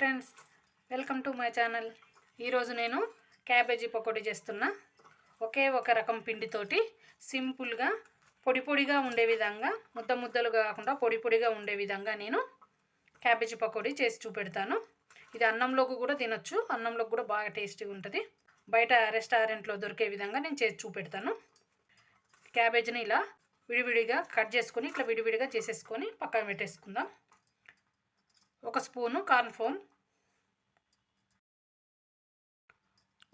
Friends, welcome to my channel. ఈరోజు నేను cabbage pakodi చేస్తున్నా. ఒకే ఒక రకం పిండితోటి సింపుల్గా పొడి పొడిగా ఉండే విధంగా, ముద్దలు కాకుండా పొడి పొడిగా ఉండే విధంగా నేను క్యాబేజీ పకోడీ చేసి చూపెడతాను. ఇది అన్నంలోకి కూడా తినొచ్చు, అన్నంలోకి కూడా బాగా టేస్టీగా ఉంటుంది. బయట రెస్టారెంట్లో దొరికే విధంగా నేను చేసి చూపెడతాను. క్యాబేజీని ఇలా విడివిడిగా కట్ చేసుకొని ఇట్లా విడివిడిగా చేసేసుకొని పక్కన పెట్టేసుకుందాం. 1 స్పూను కార్న్ఫ్లోర్,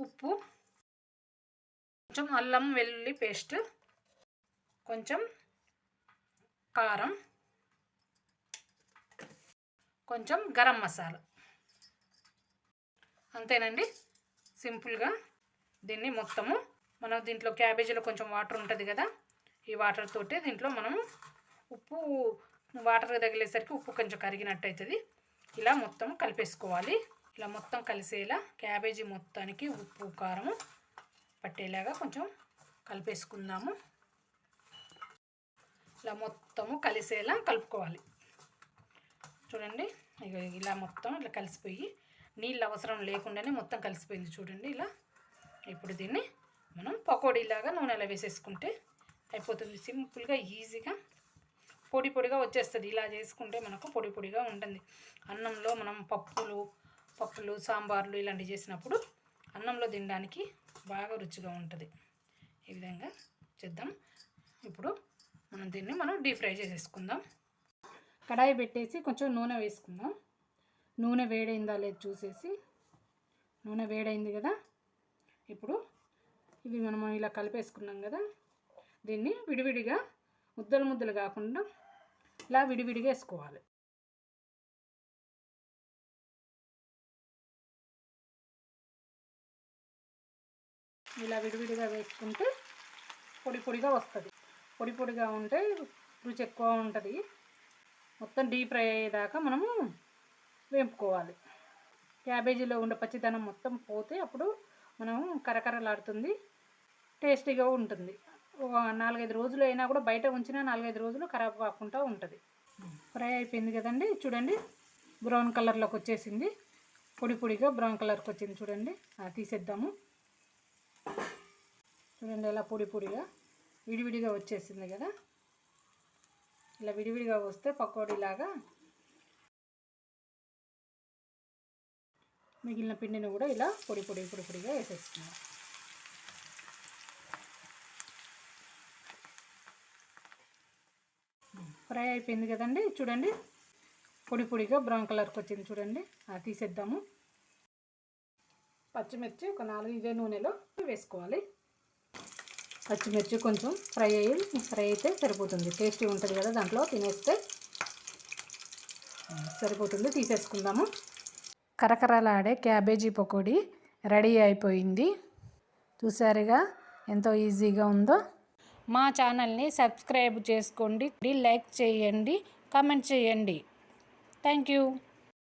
ఉప్పు, కొంచెం అల్లం వెల్లుల్లి పేస్ట్, కొంచెం కారం, కొంచెం గరం మసాలా. అంతేనండి, సింపుల్గా దీన్ని మొత్తము మనం దీంట్లో క్యాబేజీలో కొంచెం వాటర్ ఉంటుంది కదా, ఈ వాటర్ తోటే దీంట్లో మనం ఉప్పు వాటర్ తగిలేసరికి ఉప్పు కొంచెం కరిగినట్టు అవుతుంది. ఇలా మొత్తం కలిపేసుకోవాలి. ఇలా మొత్తం కలిసేలా క్యాబేజీ మొత్తానికి ఉప్పు కారము పట్టేలాగా కొంచెం కలిపేసుకుందాము. ఇలా మొత్తము కలిసేలా కలుపుకోవాలి. చూడండి, ఇలా మొత్తం ఇట్లా కలిసిపోయి నీళ్ళు అవసరం లేకుండానే మొత్తం కలిసిపోయింది. చూడండి ఇలా. ఇప్పుడు దీన్ని మనం పకోడీలాగా నూనెలో వేసేసుకుంటే అయిపోతుంది. సింపుల్గా ఈజీగా పొడి పొడిగా వచ్చేస్తుంది. ఇలా చేసుకుంటే మనకు పొడి పొడిగా ఉంటుంది. అన్నంలో మనం పప్పులు సాంబార్లు ఇలాంటివి చేసినప్పుడు అన్నంలో తినడానికి బాగా రుచిగా ఉంటుంది. ఈ విధంగా చేద్దాం. ఇప్పుడు మనం డీప్ ఫ్రై చేసేసుకుందాం. కడాయి పెట్టేసి కొంచెం నూనె వేసుకుందాం. నూనె వేడైందా లేదు చూసేసి, నూనె వేడైంది కదా. ఇప్పుడు ఇవి మనం ఇలా కలిపేసుకున్నాం కదా, దీన్ని విడివిడిగా ముద్దలు కాకుండా ఇలా విడివిడిగా వేసుకోవాలి. ఇలా విడివిడిగా వేసుకుంటే పొడి పొడిగా వస్తుంది. పొడి పొడిగా ఉంటే రుచి ఎక్కువ ఉంటుంది. మొత్తం డీప్ ఫ్రై అయ్యేదాకా మనము వేపుకోవాలి. క్యాబేజీలో ఉండే పచ్చిదనం మొత్తం పోతే అప్పుడు మనం కరకరలాడుతుంది, టేస్టీగా ఉంటుంది. 4-5 రోజులు అయినా కూడా బయట ఉంచినా 4-5 రోజులు ఖరాబ్ కాకుండా ఉంటుంది. ఫ్రై అయిపోయింది కదండి. చూడండి, బ్రౌన్ కలర్లోకి వచ్చేసింది. పొడి పొడిగా బ్రౌన్ కలర్కి వచ్చింది. చూడండి, తీసేద్దాము. చూడండి, ఇలా పొడి పొడిగా విడివిడిగా వచ్చేసింది కదా. ఇలా విడివిడిగా వస్తే పకోడీలాగా మిగిలిన పిండిని కూడా ఇలా పొడి పొడిగా వేసేస్తున్నాం. ఫ్రై అయిపోయింది కదండి. చూడండి, పొడి పొడిగా బ్రౌన్ కలర్కి వచ్చింది. చూడండి, తీసేద్దాము. పచ్చిమిర్చి ఒక 4 ఇదే నూనెలో వేసుకోవాలి. పచ్చిమిర్చి కొంచెం ఫ్రై అయితే సరిపోతుంది. టేస్టీ ఉంటుంది కదా, దాంట్లో తినేస్తే సరిపోతుంది. తీసేసుకుందాము. కరకరలాడే క్యాబేజీ పకోడీ రెడీ అయిపోయింది. చూసారుగా ఎంతో ఈజీగా ఉందో. మా ఛానల్ని సబ్స్క్రైబ్ చేసుకోండి, లైక్ చేయండి, కామెంట్ చేయండి. Thank you.